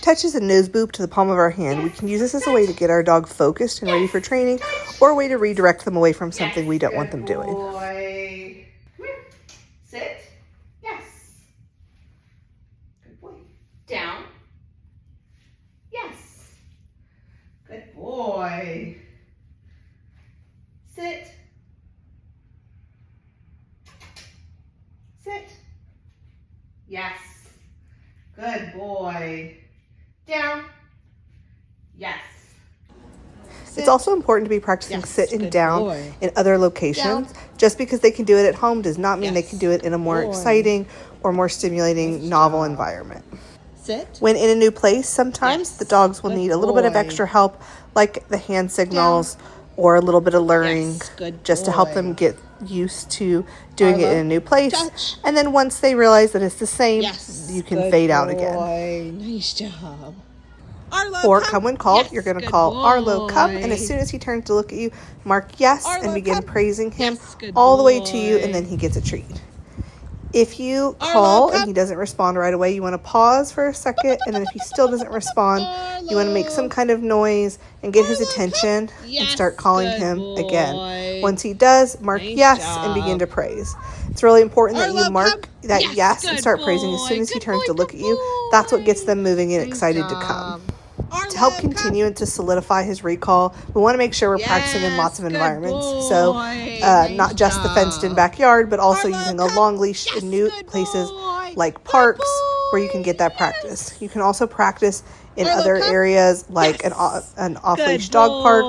Touch is a nose boop to the palm of our hand. We can use this as a way to get our dog focused and ready for training, or a way to redirect them away from something we don't want them doing. Boy. Come here. Sit. Yes. Good boy. Down. Yes. Good boy. Sit. Sit. Yes. Good boy. Down. Yes. It's also important to be practicing sit and down in other locations. Just because they can do it at home does not mean they can do it in a more exciting or more stimulating novel environment. Sit. When in a new place, sometimes the dogs will need a little bit of extra help, like the hand signals or a little bit of luring, just to help them get used to doing it in a new place. And then once they realize that it's the same, you can fade out again. Nice job. Arlo, or come when called. You're going to call Arlo, come, and as soon as he turns to look at you, mark yes, and begin praising him all the way to you, and then he gets a treat. If you call and he doesn't respond right away, you want to pause for a second, and then if he still doesn't respond, you want to make some kind of noise and get his attention and start calling him again. Once he does, mark yes and begin to praise. It's really important that you mark that yes and start praising as soon as he turns to look at you. That's what gets them moving and excited to come. To help continue and to solidify his recall, we want to make sure we're practicing in lots of environments. So not just the fenced-in backyard, but also using a long leash in new places like parks where you can get that practice. You can also practice in other areas like an off-leash dog park.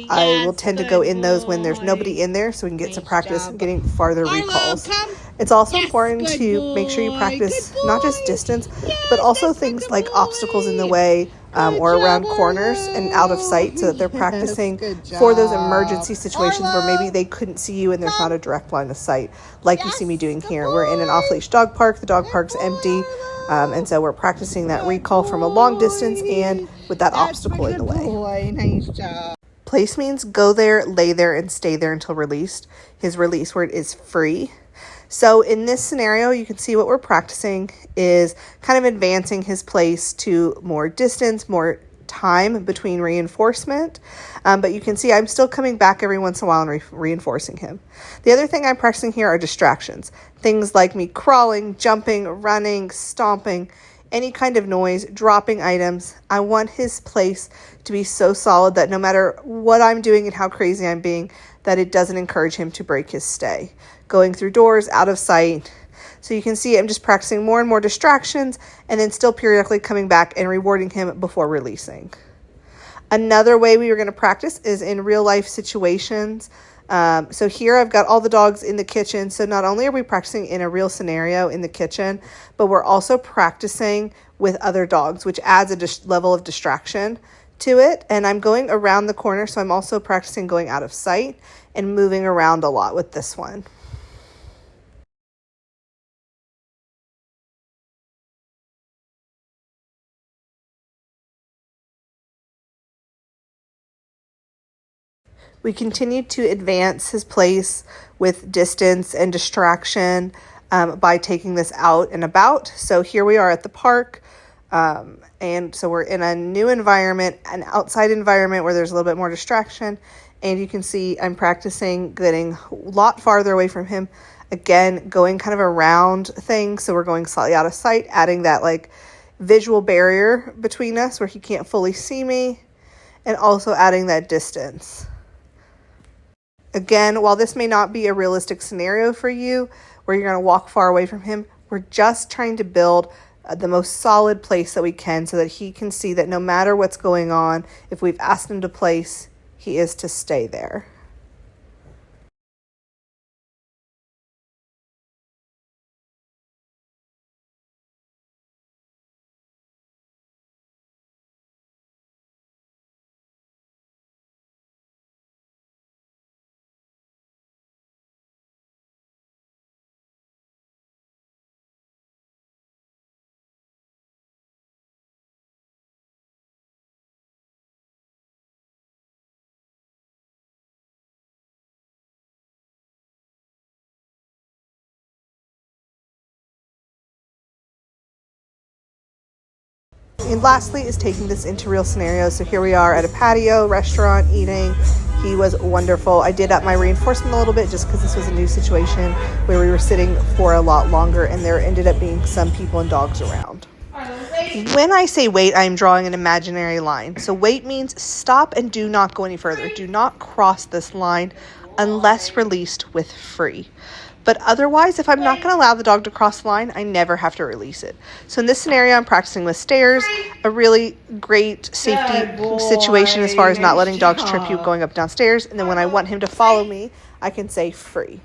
I will tend to go in those when there's nobody in there so we can get some practice getting farther recalls. It's also important to make sure you practice not just distance, but also things like obstacles in the way or around corners and out of sight, so that they're practicing for those emergency situations where maybe they couldn't see you and there's not a direct line of sight, like you see me doing here. We're in an off-leash dog park. The dog park's empty, and so we're practicing that recall from a long distance and with that obstacle in the way. Nice job. Place means go there, lay there, and stay there until released. His release word is free. So in this scenario, you can see what we're practicing is kind of advancing his place to more distance, more time between reinforcement. But you can see I'm still coming back every once in a while and reinforcing him. The other thing I'm practicing here are distractions. Things like me crawling, jumping, running, stomping, any kind of noise, dropping items. I want his place to be so solid that no matter what I'm doing and how crazy I'm being, that it doesn't encourage him to break his stay. Going through doors, out of sight. So you can see I'm just practicing more and more distractions and then still periodically coming back and rewarding him before releasing. Another way we were going to practice is in real life situations. So here I've got all the dogs in the kitchen. So not only are we practicing in a real scenario in the kitchen, but we're also practicing with other dogs, which adds a level of distraction to it. And I'm going around the corner, so I'm also practicing going out of sight and moving around a lot with this one. We continued to advance his place with distance and distraction by taking this out and about. So here we are at the park. And so we're in a new environment, an outside environment where there's a little bit more distraction. And you can see I'm practicing getting a lot farther away from him. Again, going kind of around things. So we're going slightly out of sight, adding that like visual barrier between us where he can't fully see me, and also adding that distance. Again, while this may not be a realistic scenario for you where you're going to walk far away from him, we're just trying to build the most solid place that we can so that he can see that no matter what's going on, if we've asked him to place, he is to stay there. And lastly is taking this into real scenarios. So here we are at a patio restaurant eating. He was wonderful. I did up my reinforcement a little bit just because this was a new situation where we were sitting for a lot longer and there ended up being some people and dogs around. When I say wait, I'm drawing an imaginary line. So wait means stop and do not go any further. Do not cross this line unless released with free. But otherwise, if I'm not going to allow the dog to cross the line, I never have to release it. So in this scenario, I'm practicing with stairs, a really great safety situation as far as not letting dogs trip you going up and down stairs. And then when I want him to follow me, I can say free.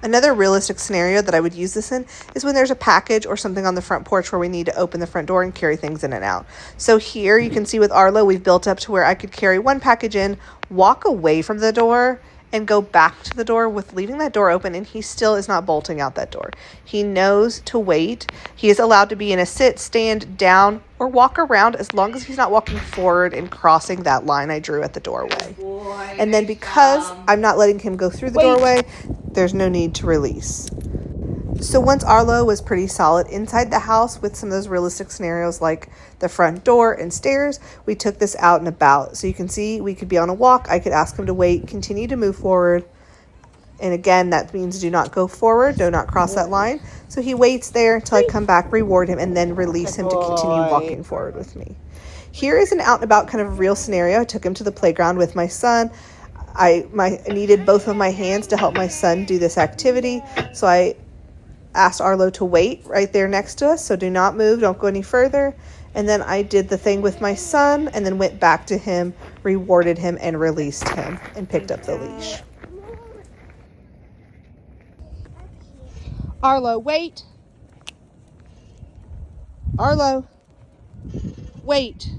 Another realistic scenario that I would use this in is when there's a package or something on the front porch where we need to open the front door and carry things in and out. So here you can see with Arlo, we've built up to where I could carry one package in, walk away from the door, and go back to the door with leaving that door open, and he still is not bolting out that door. He knows to wait. He is allowed to be in a sit, stand, down, or walk around as long as he's not walking forward and crossing that line I drew at the doorway. And then because I'm not letting him go through the doorway, there's no need to release. So once Arlo was pretty solid inside the house with some of those realistic scenarios like the front door and stairs, we took this out and about. So you can see we could be on a walk. I could ask him to wait, continue to move forward. And again, that means do not go forward, do not cross that line. So he waits there until I come back, reward him, and then release him to continue walking forward with me. Here is an out and about kind of real scenario. I took him to the playground with my son. I needed both of my hands to help my son do this activity. So I asked Arlo to wait right there next to us. So do not move, don't go any further. And then I did the thing with my son and then went back to him, rewarded him, and released him and picked up the leash. Arlo, wait. Arlo, wait.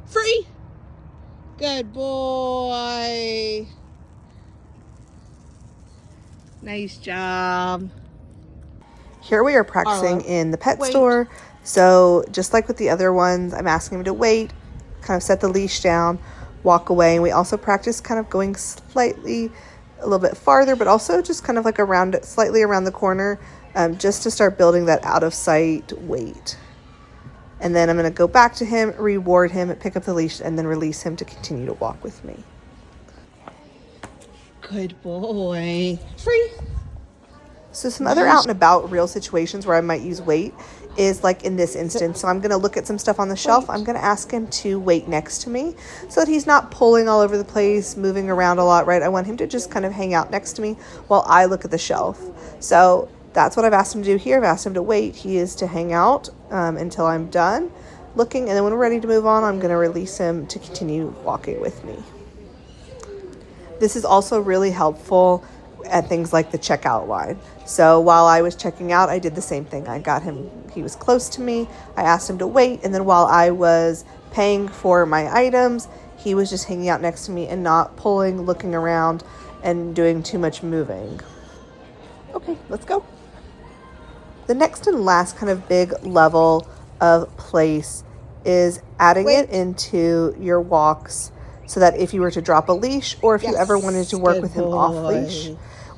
Free. Good boy. Nice job. Here we are practicing in the pet store. So just like with the other ones, I'm asking him to wait, kind of set the leash down, walk away. And we also practice kind of going slightly a little bit farther, but also just kind of like around it, slightly around the corner, just to start building that out of sight wait. And then I'm going to go back to him, reward him, pick up the leash, and then release him to continue to walk with me. Good boy. Free. So some other out and about real situations where I might use wait is like in this instance. So I'm going to look at some stuff on the shelf. I'm going to ask him to wait next to me so that he's not pulling all over the place, moving around a lot, right? I want him to just kind of hang out next to me while I look at the shelf. So that's what I've asked him to do here. I've asked him to wait. He is to hang out until I'm done looking. And then when we're ready to move on, I'm going to release him to continue walking with me. This is also really helpful at things like the checkout line. So while I was checking out, I did the same thing. I got him, he was close to me. I asked him to wait. And then while I was paying for my items, he was just hanging out next to me and not pulling, looking around, and doing too much moving. Okay, let's go. The next and last kind of big level of place is adding it into your walks so that if you were to drop a leash or if you ever wanted to work with him off leash,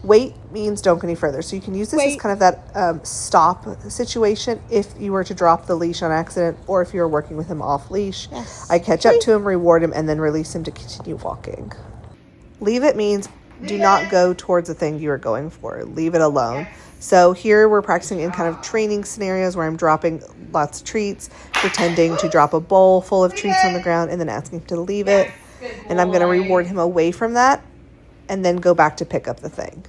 wait means don't go any further. So you can use this as kind of that stop situation if you were to drop the leash on accident or if you were working with him off leash. I catch up to him, reward him, and then release him to continue walking. Leave it means do not go towards the thing you are going for. Leave it alone. So here we're practicing in kind of training scenarios where I'm dropping lots of treats, pretending to drop a bowl full of treats on the ground, and then asking him to leave it. And I'm going to reward him away from that and then go back to pick up the thing.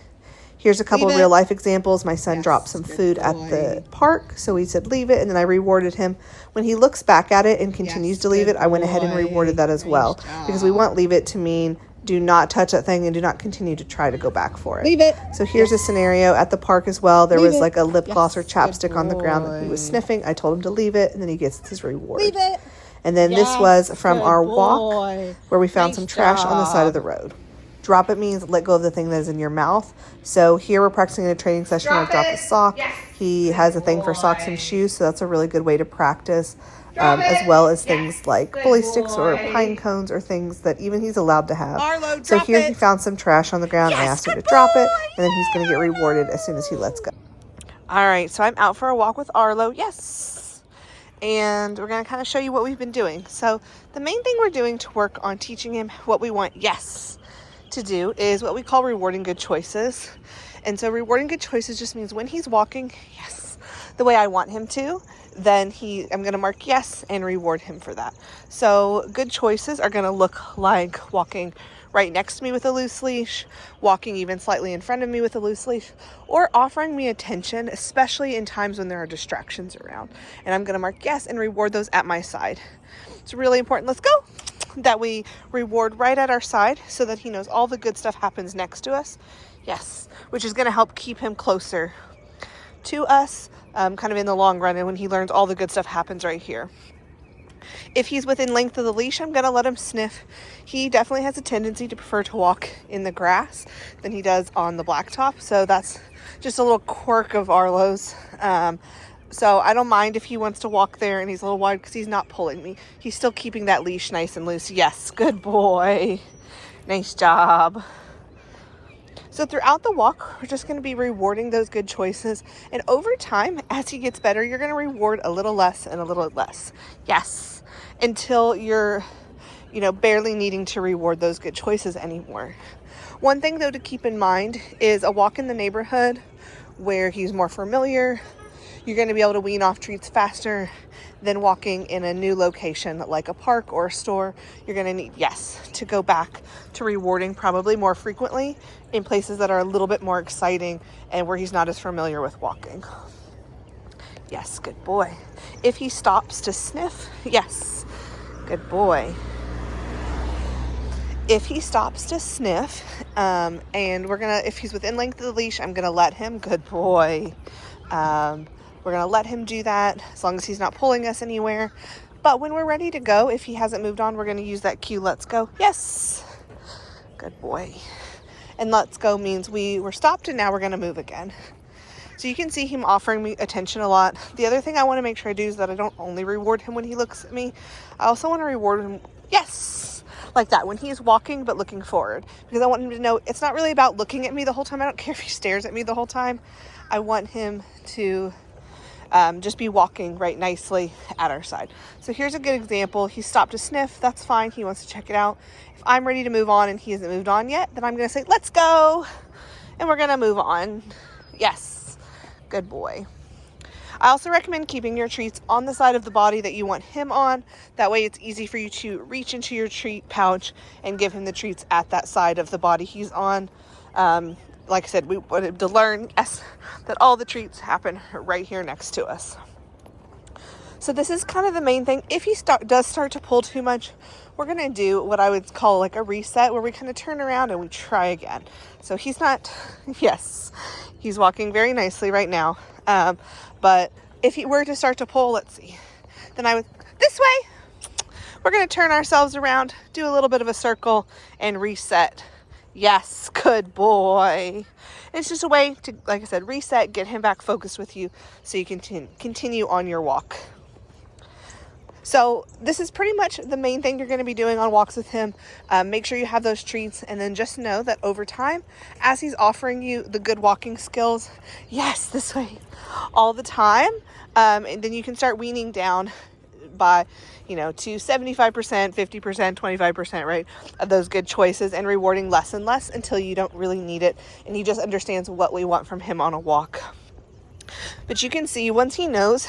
Here's a couple of real life examples. My son dropped some food at the park, so he said leave it, and then I rewarded him. When he looks back at it and continues to leave it, I went ahead and rewarded that as well, because we want leave it to mean do not touch that thing and do not continue to try to go back for it. Leave it. So here's a scenario at the park as well. There was like a lip gloss or chapstick on the ground that he was sniffing. I told him to leave it, and then he gets his reward. Leave it. And then this was from our walk where we found some trash on the side of the road. Drop it means let go of the thing that is in your mouth. So here we're practicing in a training session where I drop the sock. Yes. He has a thing for socks and shoes, so that's a really good way to practice, as well as things like bully sticks or pine cones or things that even he's allowed to have. Arlo, so drop here it. he found some trash on the ground. I asked him to drop it, and then he's going to get rewarded as soon as he lets go. All right, so I'm out for a walk with Arlo. Yes. And we're going to kind of show you what we've been doing. So the main thing we're doing to work on teaching him what we want, to do is what we call rewarding good choices. And so rewarding good choices just means when he's walking, the way I want him to, then I'm going to mark yes and reward him for that. So good choices are going to look like walking right next to me with a loose leash, walking even slightly in front of me with a loose leash, or offering me attention, especially in times when there are distractions around. And I'm going to mark yes and reward those at my side. It's really important. Let's go. That we reward right at our side so that he knows all the good stuff happens next to us. Yes, which is going to help keep him closer to us, kind of in the long run, and when he learns all the good stuff happens right here. If he's within length of the leash, I'm going to let him sniff. He definitely has a tendency to prefer to walk in the grass than he does on the blacktop, so that's just a little quirk of Arlo's. So I don't mind if he wants to walk there and he's a little wide because he's not pulling me. He's still keeping that leash nice and loose. Yes, good boy. Nice job. So throughout the walk, we're just going to be rewarding those good choices. And over time, as he gets better, you're going to reward a little less and a little less. Yes, until you're, barely needing to reward those good choices anymore. One thing, though, to keep in mind is a walk in the neighborhood where he's more familiar. You're going to be able to wean off treats faster than walking in a new location like a park or a store. You're going to need, to go back to rewarding probably more frequently in places that are a little bit more exciting and where he's not as familiar with walking. Yes, good boy. If he stops to sniff, yes, good boy. If he stops to sniff, and if he's within length of the leash, I'm going to let him, good boy. We're going to let him do that as long as he's not pulling us anywhere. But when we're ready to go, if he hasn't moved on, we're going to use that cue, let's go. Yes. Good boy. And let's go means we were stopped and now we're going to move again. So you can see him offering me attention a lot. The other thing I want to make sure I do is that I don't only reward him when he looks at me. I also want to reward him, like that, when he's walking but looking forward. Because I want him to know it's not really about looking at me the whole time. I don't care if he stares at me the whole time. I want him to just be walking right nicely at our side. So here's a good example. He stopped to sniff. That's fine. He wants to check it out. If I'm ready to move on and he hasn't moved on yet, then I'm going to say, let's go. And we're going to move on. Yes. Good boy. I also recommend keeping your treats on the side of the body that you want him on. That way it's easy for you to reach into your treat pouch and give him the treats at that side of the body he's on. Like I said, we wanted to learn, that all the treats happen right here next to us. So this is kind of the main thing. If he does start to pull too much, we're going to do what I would call like a reset, where we kind of turn around and we try again. So he's not, he's walking very nicely right now. But if he were to start to pull, let's see, then I would, this way. We're going to turn ourselves around, do a little bit of a circle, and reset. Yes, good boy. It's just a way to, like I said, reset, get him back focused with you so you can continue on your walk. So this is pretty much the main thing you're going to be doing on walks with him. Make sure you have those treats, and then just know that over time, as he's offering you the good walking skills, this way, all the time, and then you can start weaning down by, to 75%, 50%, 25%, right, of those good choices, and rewarding less and less until you don't really need it and he just understands what we want from him on a walk. But you can see once he knows,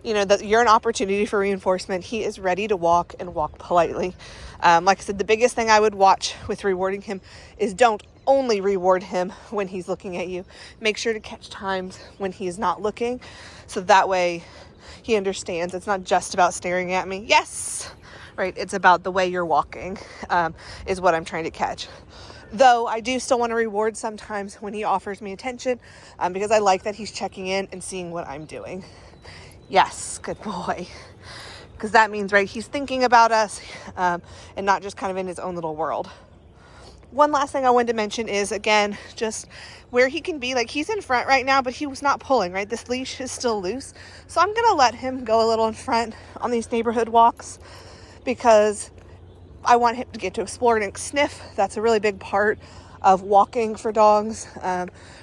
that you're an opportunity for reinforcement, he is ready to walk and walk politely. Like I said, the biggest thing I would watch with rewarding him is don't only reward him when he's looking at you. Make sure to catch times when he is not looking, so that way he understands it's not just about staring at me. Yes, right. It's about the way you're walking, is what I'm trying to catch. Though I do still want to reward sometimes when he offers me attention, because I like that he's checking in and seeing what I'm doing. Yes, good boy. Because that means, right, he's thinking about us, and not just kind of in his own little world. One last thing I wanted to mention is, again, just where he can be. Like, he's in front right now, but he was not pulling, right? This leash is still loose. So I'm going to let him go a little in front on these neighborhood walks because I want him to get to explore and sniff. That's a really big part of walking for dogs.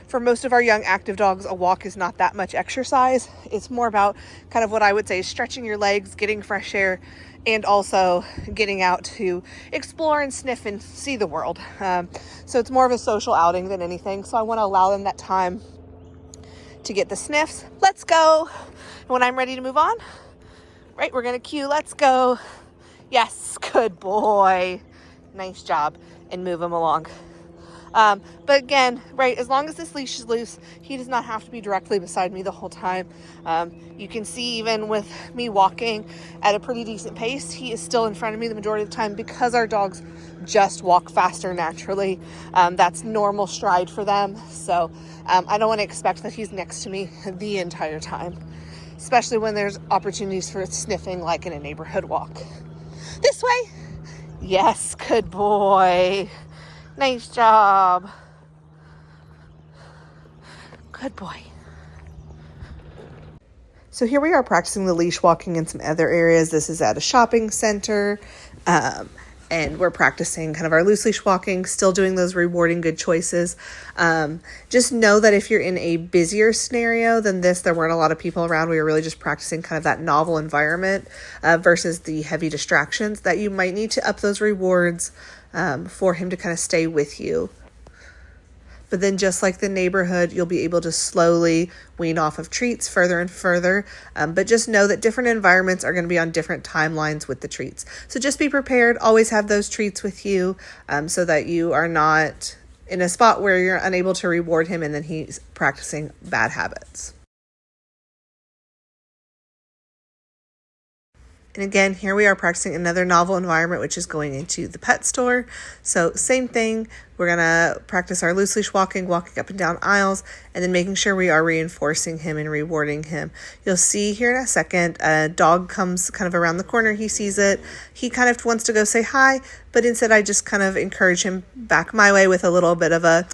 For most of our young active dogs, a walk is not that much exercise. It's more about kind of what I would say is stretching your legs, getting fresh air, and also getting out to explore and sniff and see the world. So it's more of a social outing than anything. So I want to allow them that time to get the sniffs. Let's go. When I'm ready to move on, right, we're going to cue, let's go. Yes, good boy. Nice job. And move him along. But again, right, as long as this leash is loose, he does not have to be directly beside me the whole time. You can see even with me walking at a pretty decent pace, he is still in front of me the majority of the time because our dogs just walk faster naturally. That's normal stride for them. So I don't want to expect that he's next to me the entire time, especially when there's opportunities for sniffing like in a neighborhood walk. This way. Yes, good boy. Nice job. Good boy. So here we are practicing the leash walking in some other areas. This is at a shopping center. And we're practicing kind of our loose leash walking, still doing those rewarding good choices. Just know that if you're in a busier scenario than this, there weren't a lot of people around. We were really just practicing kind of that novel environment versus the heavy distractions, that you might need to up those rewards for him to kind of stay with you. But then just like the neighborhood, you'll be able to slowly wean off of treats further and further. But just know that different environments are going to be on different timelines with the treats. So just be prepared. Always have those treats with you so that you are not in a spot where you're unable to reward him and then he's practicing bad habits. And again, here we are practicing another novel environment, which is going into the pet store. So same thing, we're going to practice our loose leash walking up and down aisles, and then making sure we are reinforcing him and rewarding him. You'll see here in a second, a dog comes kind of around the corner. He sees it. He kind of wants to go say hi, but instead I just kind of encourage him back my way with a little bit of a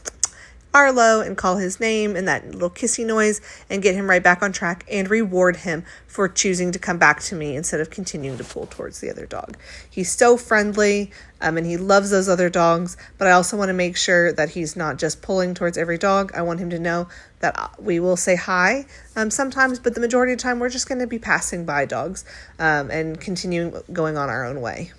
Arlo and call his name and that little kissy noise and get him right back on track and reward him for choosing to come back to me instead of continuing to pull towards the other dog. He's so friendly and he loves those other dogs, but I also want to make sure that he's not just pulling towards every dog. I want him to know that we will say hi sometimes, but the majority of the time we're just going to be passing by dogs and continuing going on our own way.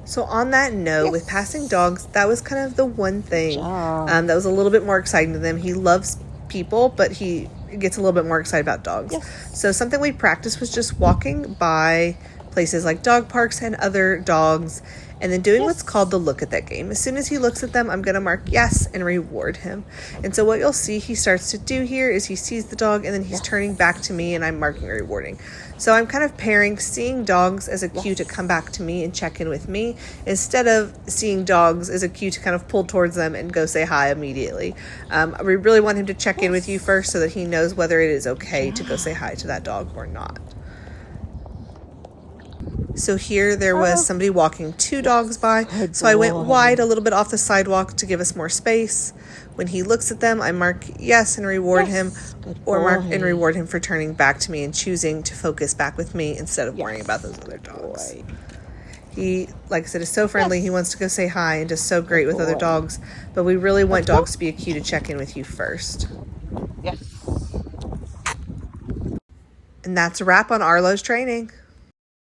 So on that note, with passing dogs, that was kind of the one thing that was a little bit more exciting to them. He loves people, but he gets a little bit more excited about dogs. So something we practiced was just walking by places like dog parks and other dogs, and then doing what's called the look at that game. As soon as he looks at them, I'm going to mark yes and reward him. And so what you'll see he starts to do here is he sees the dog and then he's turning back to me and I'm marking and rewarding. So I'm kind of pairing seeing dogs as a cue to come back to me and check in with me instead of seeing dogs as a cue to kind of pull towards them and go say hi immediately. We really want him to check in with you first so that he knows whether it is okay to go say hi to that dog or not. So here there was somebody walking two dogs by. So I went wide a little bit off the sidewalk to give us more space. When he looks at them, I mark yes and reward him, or mark and reward him for turning back to me and choosing to focus back with me instead of worrying about those other dogs. He, like I said, is so friendly. He wants to go say hi and does so great with other dogs. But we really want dogs to be a cue to check in with you first. And that's a wrap on Arlo's training.